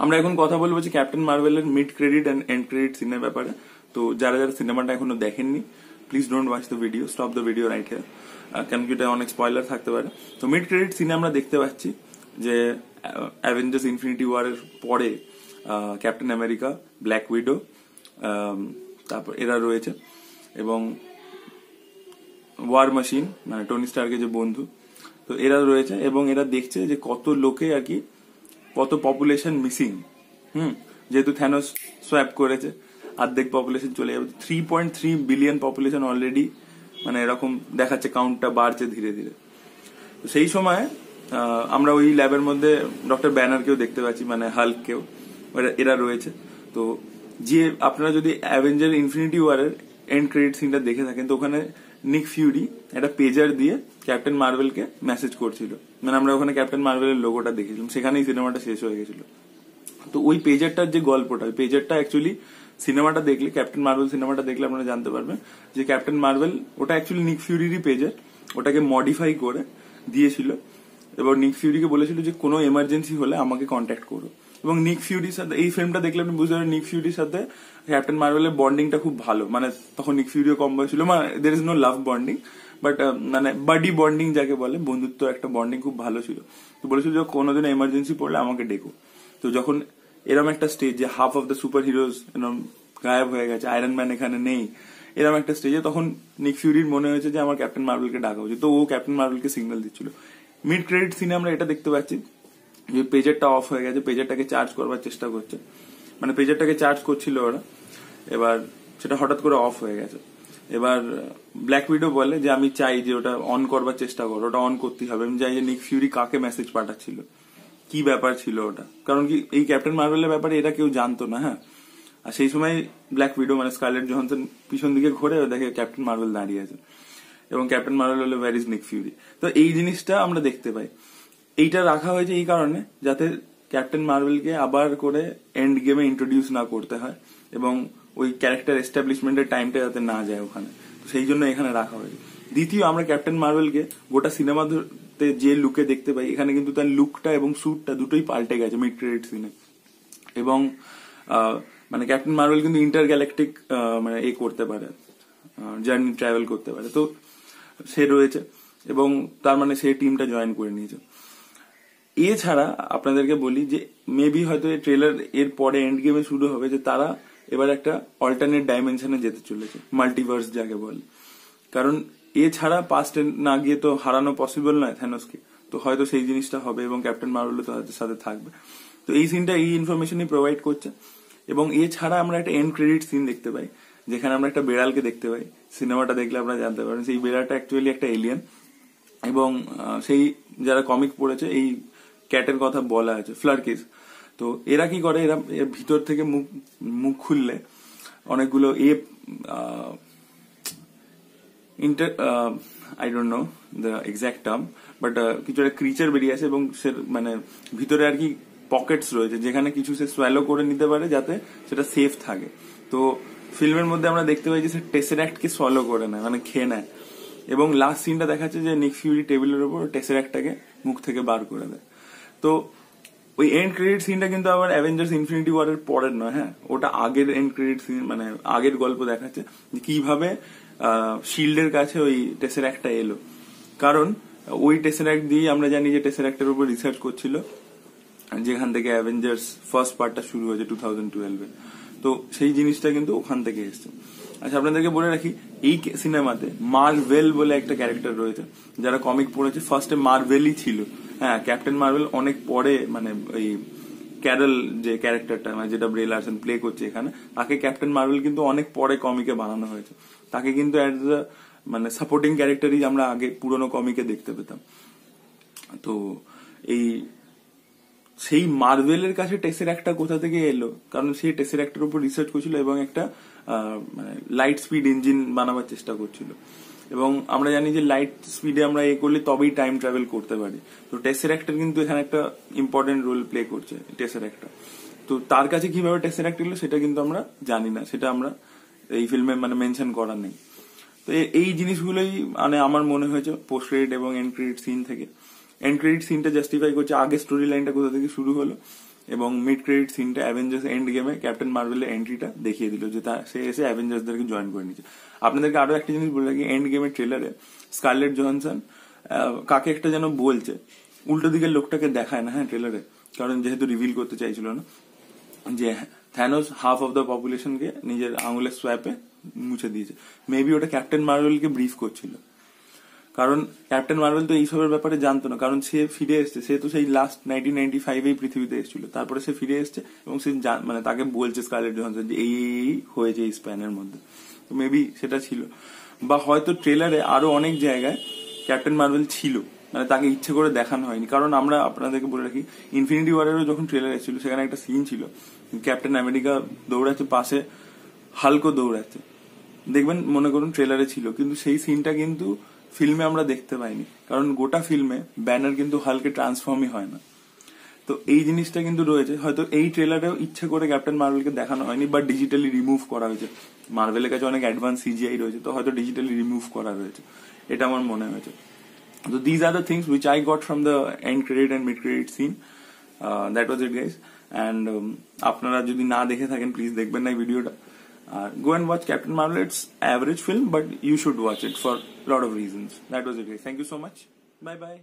আমরা এখন কথা বলবো যে ক্যাপ্টেন মার্ভেলের mid credit end end credit সিনের ব্যাপারে। তো যারা যারা সিনেমাটা এখনো দেখেননি, please don't watch the video, stop the video right here, কারণ কি এটা অনেক স্পয়লার থাকতে পারে। তো মিড ক্রেডিট সিনে আমরা দেখতে পাচ্ছি যে অ্যাভেঞ্জার্স ইনফিনিটি ওয়ারের পরে ক্যাপ্টেন আমেরিকা, ব্ল্যাক উইডো, তারপর এরা রয়েছে, এবং ওয়ার মেশিন মানে টনি স্টার্কের যে বন্ধু, তো এরা রয়েছে, এবং এরা দেখছে যে কত লোকে আর কি, কত পপুলেশন মিসিং। যেহেতু থ্যানোস সোয়াপ করেছে, অর্ধেক পপুলেশন চলে যাবে, 3.3 বিলিয়ন পপুলেশন অলরেডি, মানে এরকম দেখাচ্ছে, কাউন্টটা বাড়ছে ধীরে ধীরে। তো সেই সময় আমরা ওই ল্যাবের মধ্যে ডক্টর ব্যানারকেও দেখতে পাচ্ছি, মানে হাল্ককেও, এরা রয়েছে। তো যে আপনারা যদি অ্যাভেঞ্জার ইনফিনিটি ওয়ারের এন্ড ক্রেডিট সিনটা দেখে থাকেন, তো ওখানে নিক ফিউরি একটা পেজার দিয়ে ক্যাপ্টেন মার্ভেলকে মেসেজ করছিল, মানে আমরা ওখানে ক্যাপ্টেন মার্ভেলের লোগোটা দেখেছিলাম, সেখানেই সিনেমাটা শেষ হয়ে গেছিল। তো ওই পেজারটার যে গল্পটা, ওই পেজারটা অ্যাকচুয়ালি সিনেমাটা দেখলে, ক্যাপ্টেন মার্ভেল সিনেমাটা দেখলে আপনারা জানতে পারবেন যে ক্যাপ্টেন মার্ভেল ওটা অ্যাকচুয়ালি নিক ফিউরিরই পেজার, ওটাকে মডিফাই করে দিয়েছিল, এবং নিক ফিউরিকে বলেছিল যে কোনো এমার্জেন্সি হলে আমাকে কন্ট্যাক্ট করো। এবং নিক ফিউরির সাথে এই ফিল্মটা দেখলে আপনি বুঝতে পারবেন নিক ফিউরির সাথে ক্যাপ্টেন মার্ভেলের বন্ডিংটা খুব ভালো, মানে তখন নিক ফিউরিও কম বয়স ছিল, মানে there is no love bonding, but মানে বাডি বন্ডিং যাকে বলে, বন্ধুত্ব একটা বন্ডিং খুব ভালো ছিল। তো বলেছিল যে কোনোদিন এমার্জেন্সি পড়লে আমাকে ডেকো। তো যখন এরম একটা স্টেজ যে half of the super heroes এরম গায়েব হয়ে গেছে, আয়রন ম্যান এখানে নেই, এরম একটা স্টেজে তখন নিক ফিউরির মনে হয়েছে যে আমার ক্যাপ্টেন মার্ভেলকে ডাকা উচিত, তো ও ক্যাপ্টেন মার্ভেলকে সিগন্যাল দিচ্ছিল। মিড ক্রেডিট সিনে আমরা এটা দেখতে পাচ্ছি যে পেজারটা অফ হয়ে গেছে, পেজারটাকে চার্জ করবার চেষ্টা করছে, মানে পেজারটাকে চার্জ করছিল ওরা, এবার সেটা হঠাৎ করে অফ হয়ে গেছে। এবার ব্ল্যাক উইডো বলে যে আমি চাই যে ওটা অন করবার চেষ্টা করো, ওটা অন করতেই হবে, আমি চাই যে নিক ফিউরি কাকে মেসেজ পাঠাচ্ছিল, কি ব্যাপার ছিল ওটা, কারণ কি এই ক্যাপ্টেন মার্ভেলের ব্যাপারে এটা কেউ জানতো না। হ্যাঁ, আর সেই সময় ব্ল্যাক উইডো মানে স্কারলেট জোহানসন পিছন দিকে ঘুরে দেখে ক্যাপ্টেন মার্ভেল দাঁড়িয়ে আছে, এবং ক্যাপ্টেন মার্ভেল হলো ওয়্যার ইজ নিক ফিউরি। তো এই জিনিসটা আমরা দেখতে পাই, এইটা রাখা হয়েছে এই কারণে যাতে ক্যাপ্টেন মার্ভেলকে আবার করে এন্ড গেমে ইন্ট্রোডিউস না করতে হয়, এবং ওই ক্যারেক্টার এস্টাবলিশমেন্টের টাইমটা যাতে না যায় ওখানে, তো সেই জন্য এখানে রাখা হয়েছে। দ্বিতীয়, আমরা ক্যাপ্টেন মার্ভেলকে গোটা সিনেমাতে যে লুকে দেখতে পাই, এখানে কিন্তু তার লুকটা এবং স্যুটটা দুটোই পাল্টে গেছে মিড ক্রেডিট সিনে, এবং মানে ক্যাপ্টেন মার্ভেল কিন্তু ইন্টার গ্যালাকটিক মানে এ করতে পারে, জার্নি ট্রাভেল করতে পারে, তো সে রয়েছে, এবং তার মানে সে টিমটা জয়েন করে নিয়েছে। এছাড়া আপনাদেরকে বলি যে মেবি হয়তো এই ট্রেলার এর পরে এন্ড গেমে শুরু হবে যে তারা এবার একটা অল্টারনেট ডাইমেনশনে যেতে চলেছে, মাল্টিভার্স যাকে বলে, কারণ এছাড়া পাস্টে না গিয়ে তো হারানো পসিবল নয় থ্যানোসকে, তো হয়তো সেই জিনিসটা হবে, এবং ক্যাপ্টেন মার্ভেলও তাদের সাথে থাকবে। তো এই সিনটা এই ইনফরমেশনই প্রোভাইড করছে। এবং এছাড়া আমরা একটা এন্ড ক্রেডিট সিন দেখতে পাই, যেখানে আমরা একটা বেড়ালকে দেখতে পাই, সিনেমাটা দেখলে আপনারা জানতে পারেন সেই বেড়ালটা অ্যাকচুয়ালি একটা এলিয়েন, এবং সেই যারা কমিক পড়েছে এই ক্যাটের কথা বলা আছে, ফ্লার্কিস। তো এরা কি করে, এরা ভিতর থেকে মুখ খুললে অনেকগুলো I don't know the exact term, but কিছু একটা ক্রিচার বেরিয়ে আছে, এবং সে মানে ভিতরে আর কি পকেটস রয়েছে যেখানে কিছু সে সোয়ালো করে নিতে পারে যাতে সেটা সেফ থাকে। তো ফিল্মের মধ্যে আমরা দেখতে পাই যে সে টেসেরাক্টকে সোয়ালো করে নেয়, মানে খেয়ে নেয়, এবং লাস্ট সিনটা দেখাচ্ছে যে নিক ফিউরি টেবিলের উপর টেসেরাক্টটাকে মুখ থেকে বার করে দেয়। তো ওই এন্ড ক্রেডিট সিনটা কিন্তু আবার অ্যাভেঞ্জার্স ইনফিনিটি ওয়ারের পরের নয়, হ্যাঁ, ওটা আগের এন্ড ক্রেডিট সিন, মানে আগের গল্প দেখাচ্ছে কিভাবে শিল্ডের কাছে ওই টেসেরাক্টটা এলো, কারণ ওই টেসেরাক্ট দিয়ে আমরা জানি যে টেসেরাক্টের উপর রিসার্চ করছিল, যেখান থেকে অ্যাভেঞ্জার্স ফার্স্ট পার্টটা শুরু হয়েছে 2012-এ, তো সেই জিনিসটা কিন্তু ওখান থেকে এসছে। আচ্ছা, আপনাদেরকে বলে রাখি এই সিনেমাতে মার্ভেল বলে একটা ক্যারেক্টার রয়েছে, যারা কমিক পড়েছে ফার্স্টে মার্ভেলই ছিল। হ্যাঁ, ক্যাপ্টেন মার্ভেল অনেক পরে, মানে ওই ক্যারল যে ক্যারেক্টারটা, মানে যেটা ব্রে লারসন প্লে করছে এখানে, তাকে ক্যাপ্টেন মার্ভেল কিন্তু অনেক পরে কমিকে বানানো হয়েছে, তাকে কিন্তু অ্যাজ আ মানে সাপোর্টিং ক্যারেক্টারই আমরা আগে পুরোনো কমিকে দেখতে পেতাম। তো এই সেই মার্ভেলের কাছে টেসেরাক্টটা কোথা থেকে এলো, কারণ সেই টেসেরাক্টের উপর রিসার্চ করছিল এবং একটা মানে লাইট স্পিড ইঞ্জিন বানাবার চেষ্টা করছিল, এবং আমরা জানি যে লাইট স্পিডে আমরা এ করলে তবেই টাইম ট্রাভেল করতে পারি। তো টেসেরাক্টের কিন্তু এখানে একটা ইম্পর্টেন্ট রোল প্লে করছে টেসেরাক্টটা। তো তার কাছে কিভাবে টেসেরাক্ট এলো সেটা কিন্তু আমরা জানি না, সেটা আমরা এই ফিল্মে মানে মেনশন করা নেই। তো এই জিনিসগুলোই মানে আমার মনে হয়েছে পোস্ট ক্রেডিট এবং এন্ড ক্রেডিট সিন থেকে। এন্ড ক্রেডিট সিনটা জাস্টিফাই করছে আগে স্টোরি লাইনটা কোথা থেকে শুরু হলো, এবং মিড ক্রেডিট সিনটা অ্যাভেঞ্জার্স এন্ড গেমে ক্যাপ্টেন মার্ভেলের এন্ট্রিটা দেখিয়ে দিল যে সে এসে অ্যাভেঞ্জার্সদেরকে জয়েন করে নিচ্ছে। আপনাদেরকে আরো একটা জিনিস বলে রাখি, এন্ড গেমের ট্রেলারে স্কারলেট জোহানসন কাকে একটা যেন বলছে, উল্টো দিকের লোকটাকে দেখায় না, হ্যাঁ, ট্রেলারে, কারণ যেহেতু রিভিল করতে চাইছিল না যে থ্যানোস হাফ অফ দ্য পপুলেশনকে নিজের আঙুলের সোয়াপে মুছে দিয়েছে। মেবি ওটা ক্যাপ্টেন মার্ভেলকে ব্রিফ করছিল, কারণ ক্যাপ্টেন মার্ভেল তো এইসবের ব্যাপারে জানতো না, কারণ সে ফিরে এসছে, সে তো সেই লাস্ট 1995 পৃথিবীতে এসেছিল, তারপরে সে ফিরে এসছে এবং সে মানে তাকে বলছে স্কারলেট জোহানসন যে এই হয়েছে এই স্প্যানের মধ্যে। তো মেবি সেটা ছিল, বা হয়তো ট্রেলারে আরো অনেক জায়গায় ক্যাপ্টেন মার্ভেল ছিল, মানে তাকে ইচ্ছে করে দেখানো হয়নি। কারণ আমরা আপনাদেরকে বলে রাখি, ইনফিনিটি ওয়ারেরও যখন ট্রেলার এসেছিল সেখানে একটা সিন ছিল, ক্যাপ্টেন আমেরিকা দৌড়াচ্ছে, পাশে হাল্কও দৌড়াচ্ছে, দেখবেন মনে করুন ট্রেলারে ছিল, কিন্তু সেই সিনটা কিন্তু ফিল্মে আমরা দেখতে পাইনি, কারণ গোটা ফিল্মে ব্যানার কিন্তু হালকে ট্রান্সফর্মই হয় না। তো এই জিনিসটা কিন্তু রয়েছে, হয়তো এই ট্রেলারেও ইচ্ছে করে ক্যাপ্টেন মার্ভেলকে দেখানো হয়নি, বা ডিজিটালি রিমুভ করা হয়েছে। মার্ভেলের কাছে অনেক অ্যাডভান্স সিজিআই রয়েছে, তো হয়তো ডিজিটালি রিমুভ করা হয়েছে, এটা আমার মনে হয়েছে। So these are the things which I got from the end credit and mid credit scene. That was it, guys. And আপনারা যদি না দেখে থাকেন প্লিজ দেখবেন না এই ভিডিওটা, go and watch Captain Marvel. It's average film, but you should watch it for a lot of reasons. That was it, guys. Thank you so much. Bye bye.